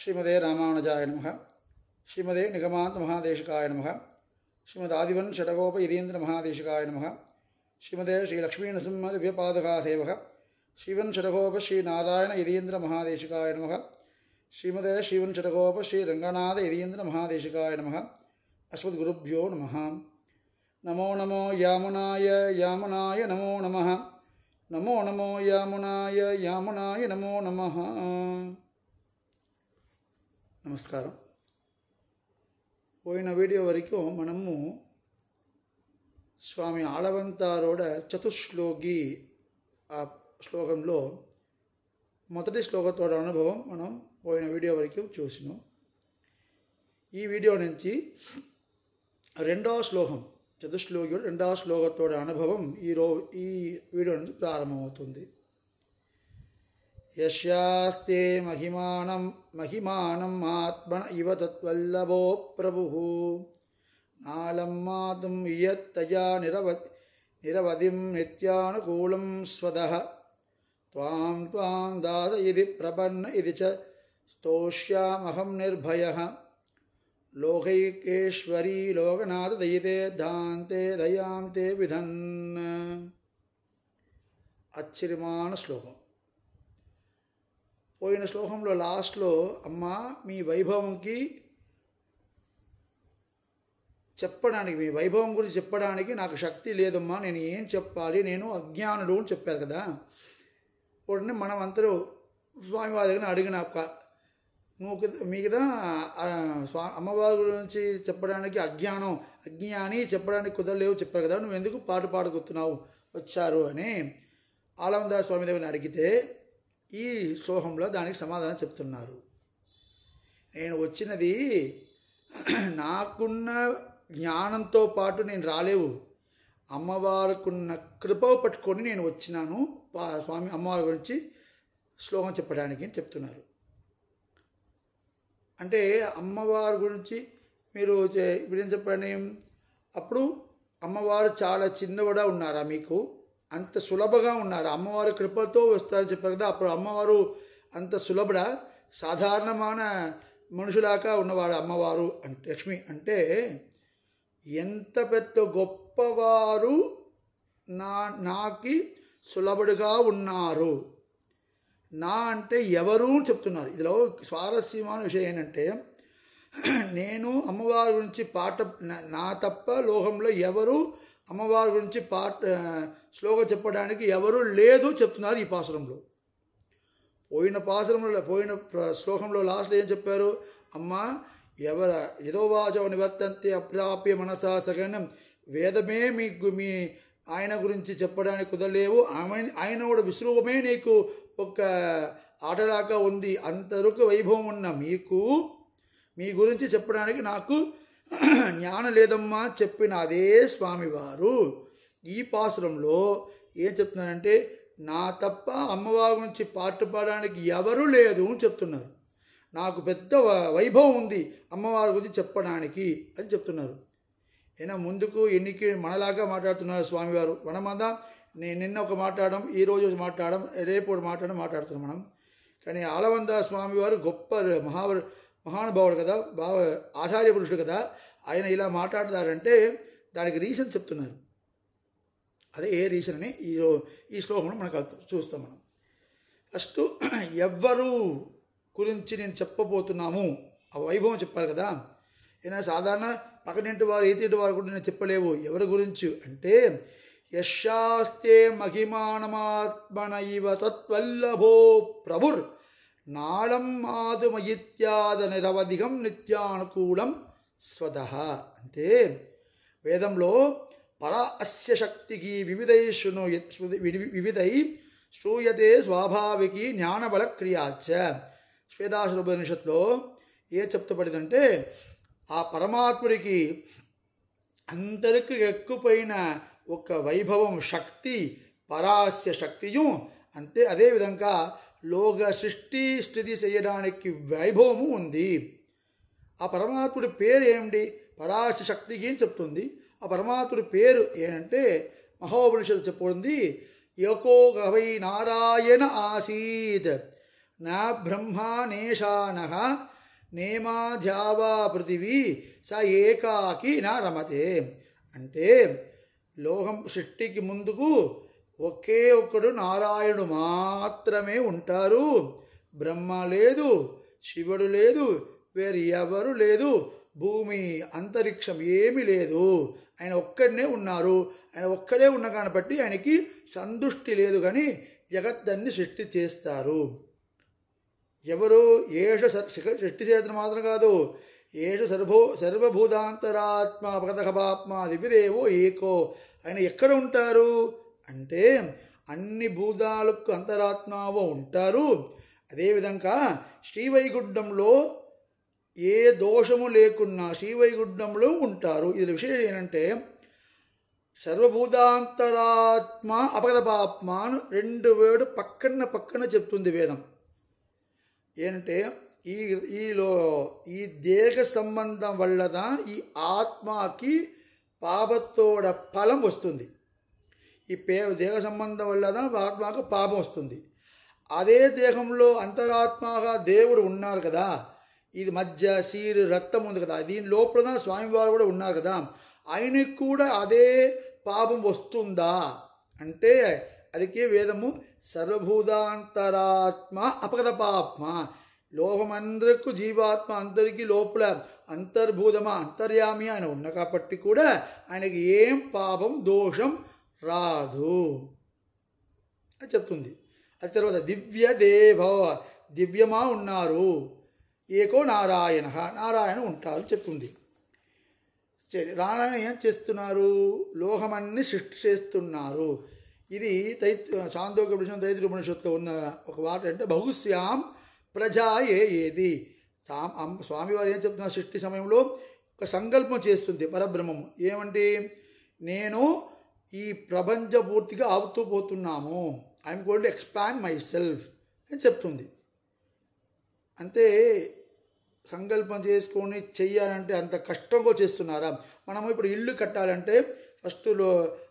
श्रीमदे रामानुजाय नमः। श्रीमदे निगमान्त महादेशिकाय नमः। श्रीमदादिवन् षडगोप यतीन्द्र महादेशिकाय नमः। श्रीमदे श्रीलक्ष्मीनृसिंह दिव्यपादुकासेवः श्रीवन् षडगोप श्रीनारायण यतीन्द्र महादेशिकाय नमः। श्रीमदे श्रीवन् षडगोप श्रीरङ्गनाथ यतीन्द्र महादेशिकाय नमः। अस्मद्गुरुभ्यो नमः। नमो नमो यामुनाय यामुनाय नमो नमः। नमो नमो यामुनाय यामुनाय नमो नमः। నమస్కారం. పోయిన వీడియో వరకు మనము స్వామి ఆళవంతారోడ చతుశ్లోకి ఆ శ్లోకంలో మొదటి శ్లోకంతో అనుభవం మనం పోయిన వీడియో వరకు చూసినాం. ఈ వీడియో నుంచి రెండవ శ్లోకం చతుశ్లోకి రెండవ శ్లోకంతో అనుభవం ఈ వీడియో నుంచి ప్రారంభమవుతుంది. యస్యాస్తే మహిమానం ఆత్మన ఇవ తత్వల్లభో ప్రభుః నాలం మాతుం ఇయత్తయా నిరవధిం నిత్యానుకూలం స్వదః త్వాం దాస ఇది ప్రపన్న ఇది చ స్తోష్యామహం నిర్భయః లోకైకేశ్వరీ లోకనాథ దయితే ధాంతే దయాం తే విధన్. ఆశ్చర్యమైన శ్లోకం. పోయిన శ్లోకంలో లాస్ట్లో అమ్మ మీ వైభవంకి చెప్పడానికి మీ వైభవం గురించి చెప్పడానికి నాకు శక్తి లేదమ్మా, నేను ఏం చెప్పాలి, నేను అజ్ఞానుడు అని చెప్పారు కదా. ఉடனே మనం అందరూ స్వామివారి దగ్గర అడిగిన మీకుదా అమ్మవారి గురించి చెప్పడానికి అజ్ఞాని చెప్పడానికి కుదరలేవు చెప్పారు కదా, నువ్వు ఎందుకు పాట పాడుకుతున్నావు వచ్చారు అని ఆళవందాస్ స్వామి దగ్గర అడిగితే ఈ శ్లోకంలో దానికి సమాధానం చెప్తున్నారు. నేను వచ్చినది నాకున్న జ్ఞానంతో పాటు నేను రాలేవు, అమ్మవారికున్న కృప పట్టుకొని నేను వచ్చినాను స్వామి అమ్మవారి గురించి శ్లోకం చెప్పడానికి అని చెప్తున్నారు. అంటే అమ్మవారి గురించి మీరు ఇప్పుడేం చెప్పండి, అప్పుడు అమ్మవారు చాలా చిన్నవిడా ఉన్నారా, మీకు అంత సులభగా ఉన్నారు, అమ్మవారి కృపతో వస్తారని చెప్పారు కదా. అప్పుడు అమ్మవారు అంత సులభడా, సాధారణమైన మనుషులాగా ఉన్నవాడు అమ్మవారు అంటే లక్ష్మి అంటే ఎంత పెద్ద గొప్పవారు నాకి సులభుడుగా ఉన్నారు. నా అంటే ఎవరు చెప్తున్నారు. ఇదిలో స్వారస్యమైన విషయం ఏంటంటే నేను అమ్మవారి గురించి పాట నా తప్ప లోకంలో ఎవరు అమ్మవారి గురించి శ్లోకం చెప్పడానికి ఎవరు లేదు చెప్తున్నారు ఈ పాసురంలో. పోయిన శ్లోకంలో లాస్ట్లో ఏం చెప్పారు, అమ్మ ఏదో వాచో నివర్తంతే అప్రాప్య మనసా సగనం, వేదమే మీకు మీ ఆయన గురించి చెప్పడానికి కుదరలేవు, ఆయన కూడా విశ్రూపమే నీకు ఒక ఆటలాగా ఉంది, అంతవరకు వైభవం ఉన్న మీకు మీ గురించి చెప్పడానికి నాకు జ్ఞానం లేదమ్మా చెప్పిన అదే స్వామివారు ఈ పాసురంలో ఏం చెప్తున్నారంటే నా తప్ప అమ్మవారి గురించి పాట పాడడానికి ఎవరు లేదు అని చెప్తున్నారు. నాకు పెద్ద వైభవం ఉంది అమ్మవారి గురించి చెప్పడానికి అని చెప్తున్నారు. అయినా ముందుకు ఎన్నికి మనలాగా మాట్లాడుతున్నారు స్వామివారు. మనమంతా నేను నిన్న ఒక మాట్లాడడం, ఈరోజు మాట్లాడడం, రేపు మాట్లాడుతున్నాం మనం. కానీ ఆళవంద స్వామివారు గొప్ప మహానుభావుడు కదా, ఆచార్య పురుషుడు కదా, ఆయన ఇలా మాట్లాడతారంటే దానికి రీజన్ చెప్తున్నారు. అదే ఏ రీజన్ అని ఈ శ్లోకంలో మనకు చూస్తాం. మనం ఫస్ట్ ఎవ్వరు గురించి నేను చెప్పబోతున్నాము ఆ వైభవం చెప్పాలి కదా. అయినా సాధారణ పక్కనింటి వారు ఎదుటి వారు కూడా నేను చెప్పలేవు. ఎవరి గురించి అంటే యశాస్తే మహిమానమాత్మన ఇవ తత్వల్లభో ప్రభుర్ నాళం మాధుమయిత్యాద నిరవధికం నిత్యానుకూలం స్వదః. అంటే వేదంలో పరా అస్య శక్తికి వివిధై శ్రూయతే స్వాభావికి జ్ఞానబల క్రియాచ. శ్వేతాశ్వరోపనిషత్తులో ఏ చెప్తపడిందంటే ఆ పరమాత్ముడికి అందరికి ఎక్కువైన ఒక వైభవం శక్తి పరాస్య శక్తియు అంతే అదేవిధంగా లోక సృష్టి స్థితి చేయడానికి వైభవము ఉంది. ఆ పరమాత్ముడి పేరు ఏమిటి, పరాస్య శక్తికి అని చెప్తుంది. ఆ పరమాత్ముడి పేరు ఏంటంటే మహోపనిషత్తు చెప్పుకుంది ఏకో వై నారాయణ ఆసీత్ నా బ్రహ్మానేశానః నేమాధ్యావా పృథివీ స ఏకాకి నా రమతే. అంటే లోకం సృష్టికి ముందుకు ఒకే ఒక్కడు నారాయణుడు మాత్రమే ఉంటారు. బ్రహ్మ లేదు, శివుడు లేదు, వేరు ఎవరు లేదు, భూమి అంతరిక్షం ఏమీ లేదు. ఆయన ఒక్కడనే ఉన్నారు. ఆయన ఒక్కడే ఉన్న కాబట్టి ఆయనకి సంతృష్టి లేదు, కానీ జగత్తన్ని సృష్టి చేస్తారు. ఎవరు? ఏష సృష్టి చేతను మాత్రం కాదు, ఏష సర్వభూతాంతరాత్మ పగతకపాత్మ దివ్యదేవో ఏకో. ఆయన ఎక్కడ ఉంటారు అంటే అన్ని భూతాలకు అంతరాత్మావో ఉంటారు. అదేవిధంగా శ్రీవైకుంఠంలో ఏ దోషము లేకున్నా శ్రీవైకుంఠంలో ఉంటారు. ఇది విషయం ఏంటంటే సర్వభూతాంతరాత్మ అపగతపాత్మ అని 2 వేడు పక్కన చెప్తుంది వేదం. ఏంటంటే ఈ దేహ సంబంధం వల్లదా ఈ ఆత్మకి పాపతోడ ఫలం వస్తుంది. ఈ దేహ సంబంధం వల్లదా ఆత్మకు పాపం వస్తుంది. అదే దేహంలో అంతరాత్మగా దేవుడు ఉన్నారు కదా, ఇది మధ్య సీరు రక్తం ఉంది కదా, దీని లోపల స్వామివారు కూడా ఉన్నారు కదా, ఆయనకు కూడా అదే పాపం వస్తుందా అంటే అదికే వేదము సర్వభూతాంతరాత్మ అపగతపాత్మ. లోకమందరకు జీవాత్మ అందరికీ లోపల అంతర్భూతమా అంతర్యామి ఆయన ఉన్న కాబట్టి కూడా ఆయనకి ఏం పాపం దోషం రాదు అని చెప్తుంది. అది తర్వాత దివ్యదేవ దివ్యమా ఉన్నారు, ఏకో నారాయణ నారాయణ ఉంటారు చెప్తుంది. సరే, నారాయణ ఏం చేస్తున్నారు? లోకమన్ని సృష్టి చేస్తున్నారు. ఇది చాందోగ్యోపనిషత్తు తైత్తిరీయోపనిషత్తులో ఉన్న ఒక మాట అంటే బహుశ్యాం ప్రజా ఏది. స్వామివారు ఏం చెప్తున్నారు? సృష్టి సమయంలో ఒక సంకల్పం చేస్తుంది పరబ్రహ్మము. ఏమంటే నేను ఈ ప్రపంచ పూర్తిగా ఆవుతూ పోతున్నాము, I'm going to expand myself అని చెప్తుంది. అంతే సంకల్పం చేసుకొని చెయ్యాలంటే అంత కష్టంగా చేస్తున్నారా? మనము ఇప్పుడు ఇల్లు కట్టాలంటే ఫస్ట్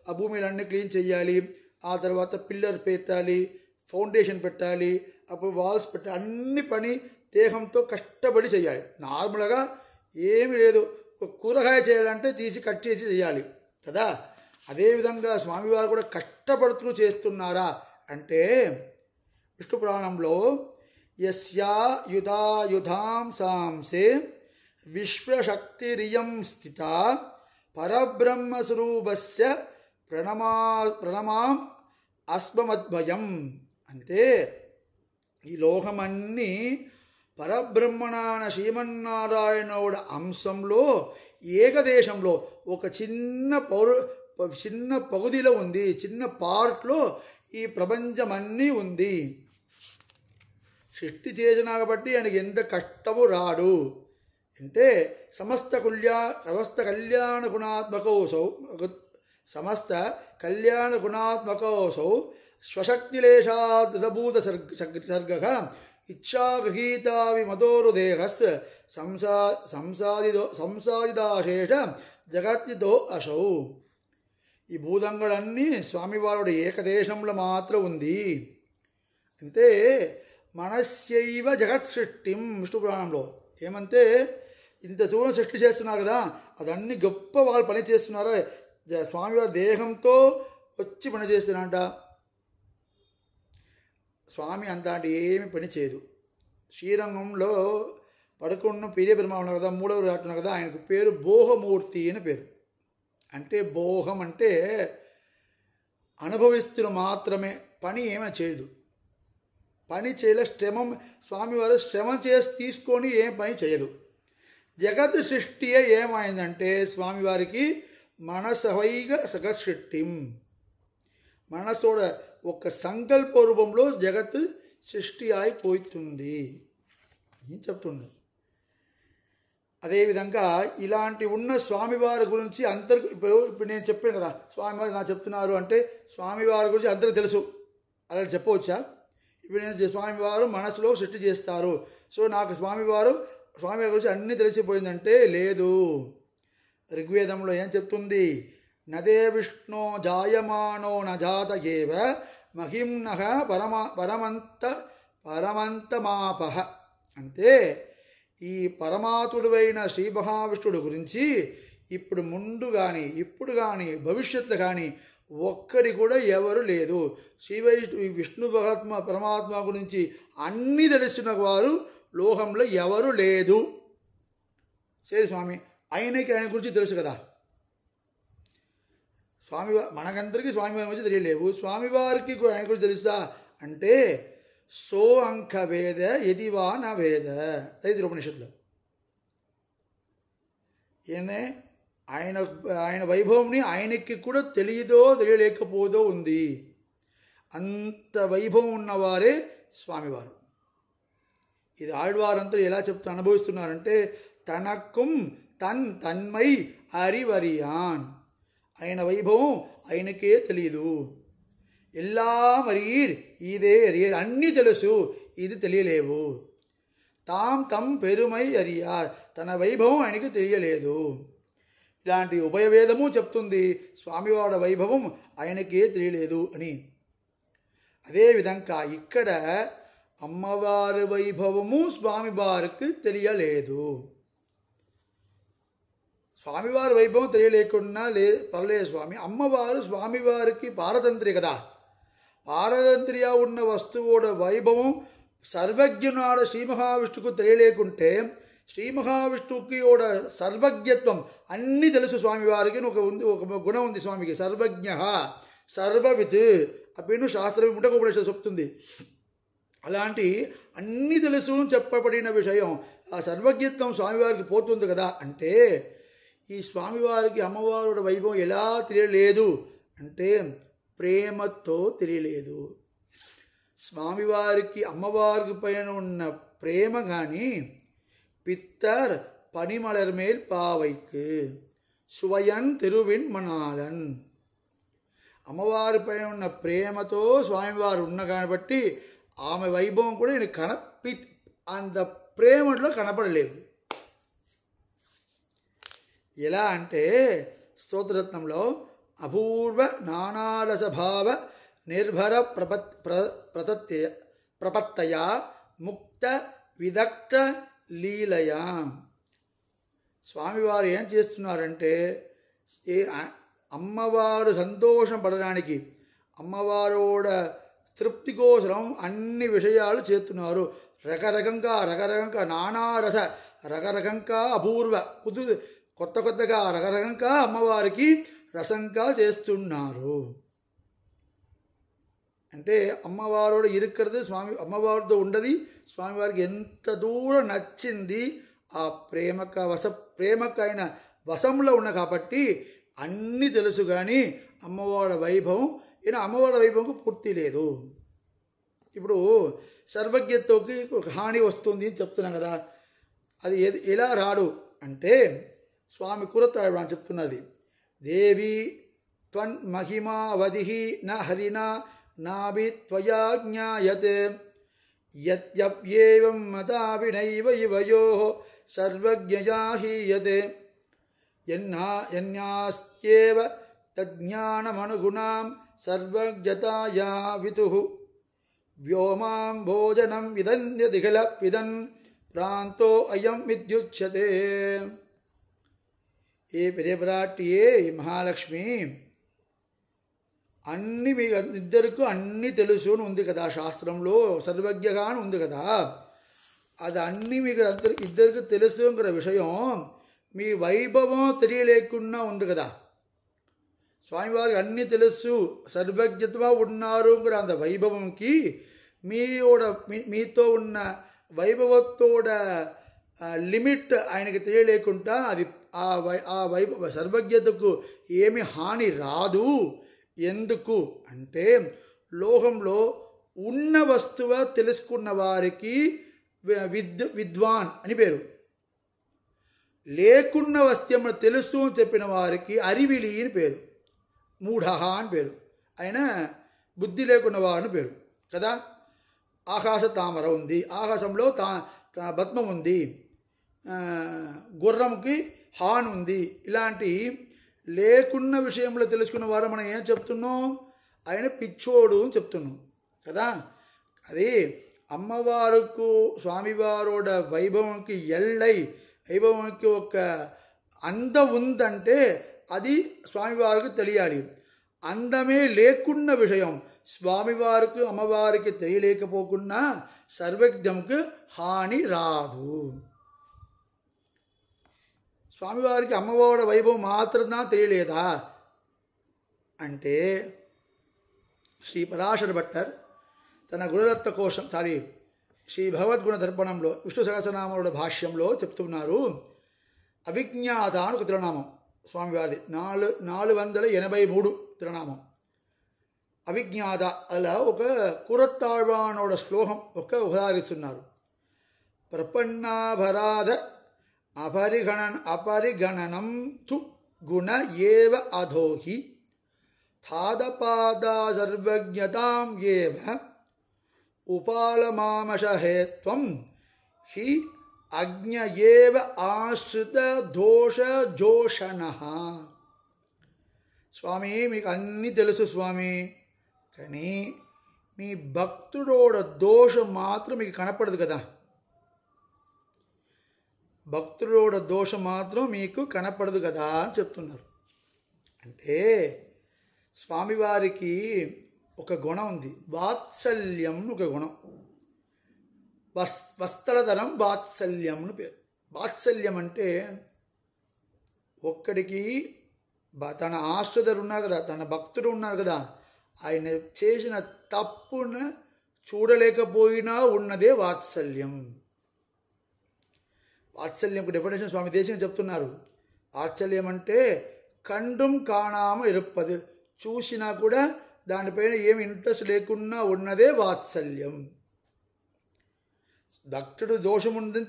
ఆ భూమిలన్నీ క్లీన్ చేయాలి, ఆ తర్వాత పిల్లర్ పెట్టాలి, ఫౌండేషన్ పెట్టాలి, అప్పుడు వాల్స్ పెట్టాలి, అన్ని పని దేహంతో కష్టపడి చేయాలి. నార్మల్గా ఏమీ లేదు, కూరగాయ చేయాలంటే తీసి కట్ చేసి చేయాలి కదా. అదేవిధంగా స్వామివారు కూడా కష్టపడుతూ చేస్తున్నారా అంటే విష్ణు పురాణంలో యస్యా యుధాయుధాం సాంసే విశ్వశక్తిరియం స్థిత పరబ్రహ్మస్వరూపస్య ప్రణమాం అస్మద్భయం. అంటే ఈ లోకమన్నీ పరబ్రహ్మణాన శ్రీమన్నారాయణుడు అంశంలో ఏకదేశంలో ఒక చిన్న పగుదిలో ఉంది, చిన్న పార్ట్లో ఈ ప్రపంచమన్నీ ఉంది. సృష్టి చేసిన కాబట్టి ఆయనకి ఎంత కష్టము రాడు అంటే సమస్త కళ్యాణ గుణాత్మకౌసౌ స్వశక్తిలేశాదభూత సర్గ ఇచ్ఛాగృహీతా విమదోరుదేహస్ సంసాదిదాశేష జగత్తితో అసౌ. ఈ భూతంగులన్నీ స్వామివారుడు ఏకదేశంలో మాత్రం ఉంది. అంటే మనస్యైవ జగత్ సృష్టిం విష్ణు పురాణంలో ఏమంటే ఇంత చూడని సృష్టి చేస్తున్నారు కదా, అదన్నీ గొప్ప వాళ్ళు పని చేస్తున్నారా? స్వామివారి దేహంతో వచ్చి పని చేస్తున్నారంట. స్వామి అంతటి ఏమి పని చేయదు. శ్రీరంగంలో పడుకున్న పీరే బ్రహ్మ ఉన్నారు కదా, 3వ రాటున్నారు కదా, ఆయనకు పేరు బోహమూర్తి అని పేరు. అంటే బోహం అంటే అనుభవిస్తున్న మాత్రమే, పని ఏమైనా చేయదు. పని చేయలే, స్వామివారు శ్రమ చేసి తీసుకొని ఏం పని చేయదు. జగత్ సృష్టియే ఏమైందంటే స్వామివారికి మనసహైగ జగత్ సృష్టిం, మనసోడ ఒక సంకల్ప రూపంలో జగత్ సృష్టి అయిపోతుంది అని చెప్తుంది. అదేవిధంగా ఇలాంటి ఉన్న స్వామివారి గురించి ఇప్పుడు నేను చెప్పాను కదా, స్వామివారు నాకు చెప్తున్నారు అంటే స్వామివారి గురించి అందరికీ తెలుసు, అలా చెప్పవచ్చా? ఇప్పుడు నేను స్వామివారు మనసులో సృష్టి చేస్తారు, సో నాకు స్వామివారి గురించి అన్నీ తెలిసిపోయిందంటే లేదు. ఋగ్వేదంలో ఏం చెప్తుంది? నదే విష్ణు జాయమానో నజాత ఏవ మహిమ్నః పరమంతమాపహ. అంటే ఈ పరమాత్ముడైన శ్రీ మహావిష్ణుడు గురించి ఇప్పుడు ముందు కానీ ఇప్పుడు కానీ భవిష్యత్తులో కానీ ఒక్కడి కూడా ఎవరు లేదు. విష్ణు పరమాత్మ గురించి అన్నీ తెలిసిన వారు లోకంలో ఎవరు లేదు. సరే స్వామి, ఆయన గురించి తెలుసు కదా. మనకందరికీ స్వామివారి గురించి తెలియలేవు, స్వామివారికి ఆయన గురించి తెలుసా అంటే సో అంక వేద ఎదివా నా వేద తైత్రోపనిషత్తులో ఆయన వైభవంని ఆయనకి కూడా తెలియదో తెలియలేకపోదో ఉంది. అంత వైభవం ఉన్నవారే స్వామివారు. ఇది ఆళ్వారంతా ఎలా చెప్తూ అనుభవిస్తున్నారంటే తనక్కుం తన్మై అరివరియాన్. ఆయన వైభవం ఆయనకే తెలియదు. ఎల్లామరీర్ ఇదే అరియర్, అన్నీ తెలుసు, ఇది తెలియలేవు. తం పెరుమై అరియార్, తన వైభవం ఆయనకి తెలియలేదు. ఇలాంటి ఉభయవేదము చెప్తుంది స్వామివారి వైభవం ఆయనకే తెలియలేదు అని. అదేవిధంగా ఇక్కడ అమ్మవారి వైభవము స్వామివారికి తెలియలేదు. స్వామివారి వైభవం తెలియలేకున్నా పర్లేదు స్వామి, అమ్మవారు స్వామివారికి పారతంత్రి కదా. పారతంత్రిగా ఉన్న వస్తువుడ వైభవం సర్వజ్ఞనాడ శ్రీ మహావిష్ణువుకు తెలియలేకుంటే శ్రీ మహావిష్ణువుకి ఓడ సర్వజ్ఞత్వం అన్నీ తెలుసు స్వామివారికి. ఒక గుణం ఉంది స్వామికి, సర్వజ్ఞ సర్వవిత్ అప్పుడు శాస్త్రం ముటకోపనిషత్తు చెప్తుంది. అలాంటి అన్నీ తెలుసు చెప్పబడిన విషయం ఆ సర్వజ్ఞత్వం స్వామివారికి పోతుంది కదా. అంటే ఈ స్వామివారికి అమ్మవారి వైభవం ఎలా తెలియలేదు అంటే ప్రేమతో తెలియలేదు. స్వామివారికి అమ్మవారికి పైన ఉన్న ప్రేమ కానీ பித்தர் பனிமலர் மேல் பாவைக்கு சுவையன் திருவின் மணாலன். అమ్మవారి పైన ఉన్న ప్రేమతో స్వామివారు ఉన్న కాబట్టి ఆమె వైభవం కూడా నేను అంత ప్రేమలో కనపడలేదు. ఎలా అంటే స్తోత్రరత్నంలో అపూర్వ నానారసభావ నిర్భర ప్రపత్తయ ముక్త విదక్త లీలయ. స్వామివారు ఏం చేస్తున్నారంటే అమ్మవారు సంతోషం పడడానికి అమ్మవారోడ తృప్తి కోసం అన్ని విషయాలు చేస్తున్నారు. రకరకంగా నానారస రకరకంగా అపూర్వ కొత్తగా రకరకంగా అమ్మవారికి రసంగా చేస్తున్నారు. అంటే అమ్మవారోడు ఇరుక్కడది స్వామి అమ్మవారితో ఉండది స్వామివారికి ఎంత దూరం నచ్చింది. ఆ ప్రేమకైన వశంలో ఉన్న కాబట్టి అన్నీ తెలుసు. కానీ అమ్మవారి వైభవం అమ్మవారి వైభవంకు పూర్తి లేదు. ఇప్పుడు సర్వజ్ఞతకి ఒక హాని వస్తుంది అని చెప్తున్నాం కదా. అది ఎలా రాడు అంటే స్వామి కురతాడు అని చెప్తున్నది. దేవి త్వన్ మహిమావధి న హరినా నాభి త్వయా జ్ఞాయతే యత్యప్యేవం మతాపి నైవ ఇవయోః సర్వజ్ఞయా హీయతే యన్యాస్త్యేవ తజ్ఞానమనుగుణాం సర్వజ్ఞతాయా వితుః వ్యోమాం భోజనం విదన్యదిఖిల విదన్ ప్రాంతో అయం విద్యుచ్యతే. ఏ పెరియపరాటియే మహాలక్ష్మి, అన్నీ మీ ఇద్దరికి అన్నీ తెలుసు అని ఉంది కదా శాస్త్రంలో, సర్వజ్ఞగా అని ఉంది కదా. అది అన్నీ మీకు ఇద్దరికి తెలుసు అన్న విషయం మీ వైభవం తెలియలేకుండా ఉంది కదా. స్వామివారికి అన్నీ తెలుసు సర్వజ్ఞతగా ఉన్నారు కూడా అంత వైభవంకి మీతో ఉన్న వైభవతోడ లిమిట్ ఆయనకి తెలియలేకుండా అది ఆ వైభవ సర్వజ్ఞతకు ఏమి హాని రాదు. ఎందుకు అంటే లోకంలో ఉన్న వస్తువు తెలుసుకున్న వారికి విద్వాన్ అని పేరు, లేకున్న వస్తువును తెలుసు అని చెప్పిన వారికి అరివిలి అని పేరు, మూఢ అని పేరు. ఆయన బుద్ధి లేకున్నవాడు అని పేరు కదా. ఆకాశ తామర ఉంది, ఆకాశంలో పద్మం ఉంది, గుర్రంకి హాన్ ఉంది. ఇలాంటి లేకున్న విషయంలో తెలుసుకున్న వారు మనం ఏం చెప్తున్నాం, ఆయన పిచ్చోడు అని చెప్తున్నాం కదా. అది అమ్మవారుకు స్వామివారోడ వైభవంకి ఎల్లై వైభవంకి ఒక అందం ఉందంటే అది స్వామివారికి తెలియాలి. అందమే లేకున్న విషయం స్వామివారికి అమ్మవారికి తెలియలేకపోకున్నా సర్వజ్ఞంకు హాని రాదు. స్వామివారికి అమ్మవారి వైభవం మాత్రం తెలియలేదా అంటే శ్రీ పరాశర భట్టర్ తన గుణరత్న కోశం శ్రీ భగవద్గుణ దర్పణంలో విష్ణు సహస్రనామముల భాష్యంలో చెప్తున్నారు. అవిజ్ఞాత అని ఒక తిరునామం స్వామివారి 483 తిరునామం. అవిజ్ఞాత అలా ఒక కురత్తాళ్వానోడ శ్లోకం ఉదాహరిస్తున్నారు. ప్రపన్నాభరాధ అపరిగణనం తు గుణ ఏవ అధోహి తాదపాదా సర్వజ్ఞతాం ఏవ ఉపాలమామశహేత్వం హి అజ్ఞ ఏవ ఆశ్రిత దోష జోషణః. స్వామి మీకు అన్నీ తెలుసు స్వామి, కానీ మీ భక్తుడోడ దోషం మాత్రం మీకు కనపడదు కదా. భక్తుడోడ దోషం మాత్రం మీకు కనపడదు కదా అని చెప్తున్నారు. అంటే స్వామివారికి ఒక గుణం ఉంది, వాత్సల్యం ఒక గుణం. వస్త్రధరం వాత్సల్యం అని పేరు. వాత్సల్యం అంటే ఒక్కడికి తన ఆశ్రితుడు ఉన్నారు కదా, తన భక్తుడు ఉన్నారు కదా, ఆయన చేసిన తప్పును చూడలేకపోయినా ఉన్నదే వాత్సల్యం. వాత్సల్యంకు డెఫినేషన్ స్వామి దేశం చెప్తున్నారు. వాత్సల్యం అంటే కండుం కాణామ ఇరుప్పదు, చూసినా కూడా దానిపైన ఏమి ఇంట్రెస్ట్ లేకుండా ఉన్నదే వాత్సల్యం. భక్తుడు దోషం ఉందని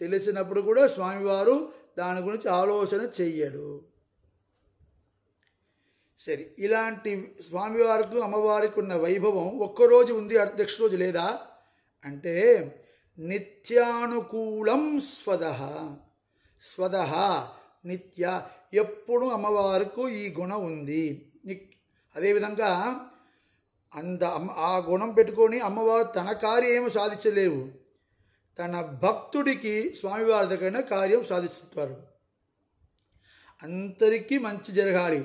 తెలిసినప్పుడు కూడా స్వామివారు దాని గురించి ఆలోచన చెయ్యడు. సరే, ఇలాంటి స్వామివారికి అమ్మవారికి ఉన్న వైభవం ఒక్కరోజు ఉంది, నెక్స్ట్ రోజు లేదా అంటే నిత్యానుకూలం స్వదహ నిత్య, ఎప్పుడు అమ్మవారికి ఈ గుణం ఉంది. అదేవిధంగా ఆ గుణం పెట్టుకొని అమ్మవారు తన కార్యం ఏమో సాధించలేవు, తన భక్తుడికి స్వామివారి దగ్గర కార్యం సాధిస్తారు. అందరికీ మంచి జరగాలి,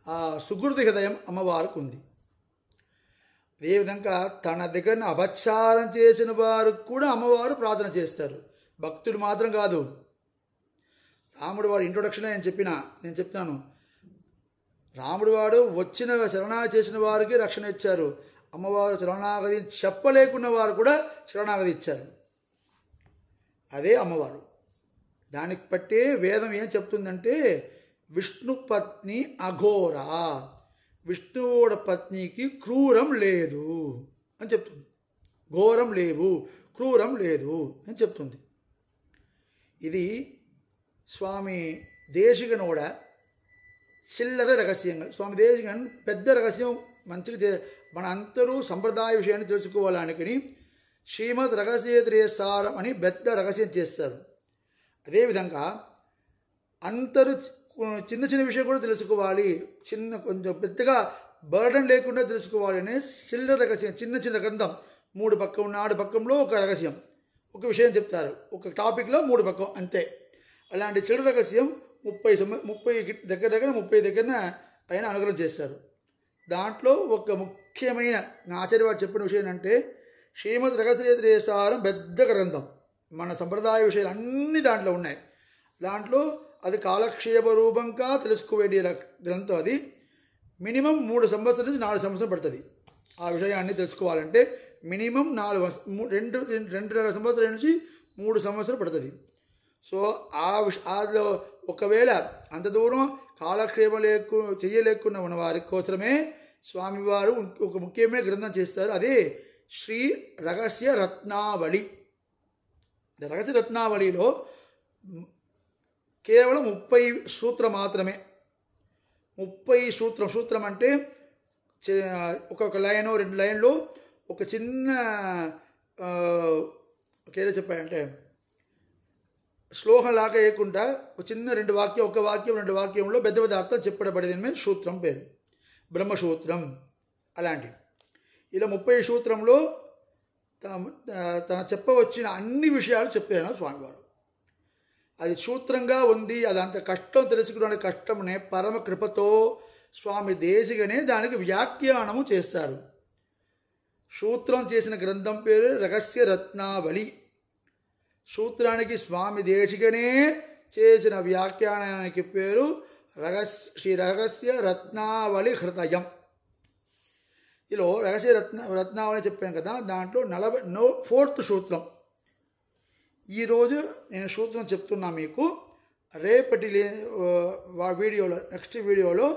ఆ సుహృది హృదయం అమ్మవారికి ఉంది. అదేవిధంగా తన దగ్గర అపచారం చేసిన వారు కూడా అమ్మవారు ప్రార్థన చేస్తారు, భక్తుడు మాత్రం కాదు. రాముడు వాడు ఇంట్రొడక్షన్ నేను చెప్తాను. రాముడు వాడు వచ్చిన శరణాగతి చేసిన వారికి రక్షణ ఇచ్చారు, అమ్మవారు శరణాగతి చెప్పలేకున్న వారు కూడా శరణాగతి ఇచ్చారు. అదే అమ్మవారు. దానికి బట్టే వేదం ఏం చెప్తుందంటే విష్ణు పత్ని అఘోర, విష్ణువుడ పత్నికి క్రూరం లేదు అని చెప్తుంది. ఘోరం లేవు, క్రూరం లేదు అని చెప్తుంది. ఇది స్వామి దేశికనోడ చిల్లర రహస్యంగా. స్వామి దేశికన్ పెద్ద రహస్యం మంచిగా మన అందరూ సంప్రదాయ విషయాన్ని తెలుసుకోవాలనుకుని శ్రీమద్ రహస్యత్రేసారం అని పెద్ద రహస్యం చేస్తారు. అదేవిధంగా అందరూ చిన్న చిన్న విషయం కూడా తెలుసుకోవాలి, కొంచెం పెద్దగా బర్డన్ లేకుండా తెలుసుకోవాలి అనే చిల్లర రహస్యం, చిన్న చిన్న గ్రంథం 3 పక్కం 4 పక్కంలో ఒక రహస్యం, ఒక విషయం చెప్తారు, ఒక టాపిక్లో 3 పక్కం అంతే. అలాంటి చిల్లర రహస్యం 30 దగ్గర ఆయన అనుగ్రహం చేస్తారు. దాంట్లో ఒక ముఖ్యమైన ఆచార్య వారు చెప్పిన విషయం ఏంటంటే శ్రీమద్ రహస్యత్రేసారం పెద్ద గ్రంథం, మన సంప్రదాయ విషయాలు అన్నీ దాంట్లో ఉన్నాయి. దాంట్లో అది కాలక్షేప రూపంగా తెలుసుకోవేడి గ్రంథం. అది మినిమం 3 సంవత్సరాల నుంచి 4 సంవత్సరం పడుతుంది. ఆ విషయాన్ని తెలుసుకోవాలంటే మినిమం 2.5 సంవత్సరాల నుంచి 3 సంవత్సరాలు పడుతుంది. సో అందులో ఒకవేళ అంత దూరం కాలక్షేపం చెయ్యలేకున్న ఉన్న వారి కోసమే స్వామివారు ఒక ముఖ్యమైన గ్రంథం చేస్తారు. అదే శ్రీ రహస్య రత్నావళి. రహస్య రత్నావళిలో కేవలం 30 సూత్రం మాత్రమే. 30 సూత్రం అంటే ఒక్కొక్క లైన్ 2 లైన్లో ఒక చిన్న ఒకేలా చెప్పాలంటే శ్లోకం లాగా వేయకుండా ఒక చిన్న 2 వాక్యం, ఒక వాక్యం 2 వాక్యంలో పెద్ద పెద్ద అర్థం చెప్పబడేది సూత్రం పేరు బ్రహ్మసూత్రం. అలాంటివి ఇలా 30 సూత్రంలో తన చెప్పవచ్చిన అన్ని విషయాలు చెప్పారు స్వామివారు. అది సూత్రంగా ఉంది, అది అంత కష్టం తెలుసుకోవడానికి కష్టమనే పరమ కృపతో స్వామి దేశికనే దానికి వ్యాఖ్యానము చేస్తారు. సూత్రం చేసిన గ్రంథం పేరు రహస్య రత్నావళి. సూత్రానికి స్వామి దేశికనే చేసిన వ్యాఖ్యానానికి పేరు శ్రీ రహస్య రత్నావళి హృదయం. ఇలా రహస్య రత్నావళి చెప్పాను కదా, దాంట్లో 4వ సూత్రం. ఈరోజు నేను సూత్రం చెప్తున్నా మీకు. రేపటి వీడియోలో నెక్స్ట్ వీడియోలో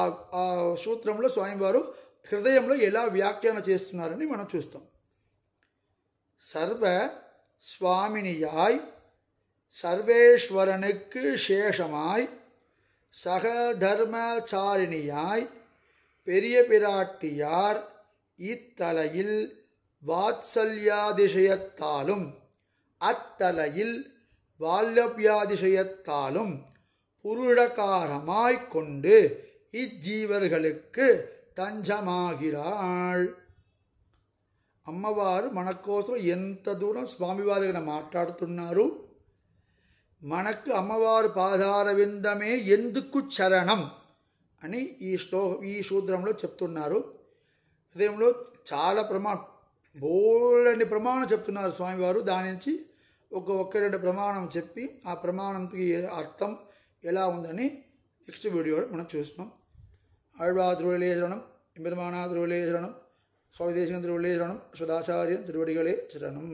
ఆ సూత్రంలో స్వామివారు హృదయంలో ఎలా వ్యాఖ్యాన చేస్తున్నారని మనం చూస్తాం. సర్వ స్వామినియాయ్ సర్వేశ్వరனுக்கு சேஷமாய் சகதர்மச்சாரிணியாய் பெரிய பிராட்டியார் இத்தலையில் வாத்சல்யாதிசயத்தாலும் அத்தலையில் வால்லபியாதிசயத்தாலும் புருடகாரமாய்க் கொண்டு இஜ்ஜீவர்களுக்கு తంజమాగిరాళ్. అమ్మవారు మన కోసం ఎంత దూరం స్వామివారి దగ్గర మాట్లాడుతున్నారు. మనకు అమ్మవారు పాదార విందమే ఎందుకు చరణం అని ఈ సూత్రంలో చెప్తున్నారు. హృదయంలో చాలా బోల్డని ప్రమాణం చెప్తున్నారు స్వామివారు. దాని నుంచి ఒక్క 2 ప్రమాణం చెప్పి ఆ ప్రమాణంకి అర్థం ఎలా ఉందని నెక్స్ట్ వీడియోలో మనం చూస్తున్నాం. ఆళ్వార్ திருவடிகளே சரணம், எம்பெருமானார் திருவடிகளே சரணம், சுவாமி தேசிகன் திருவடிகளே சரணம், சுதாச்சாரியன் திருவடிகளே சரணம்.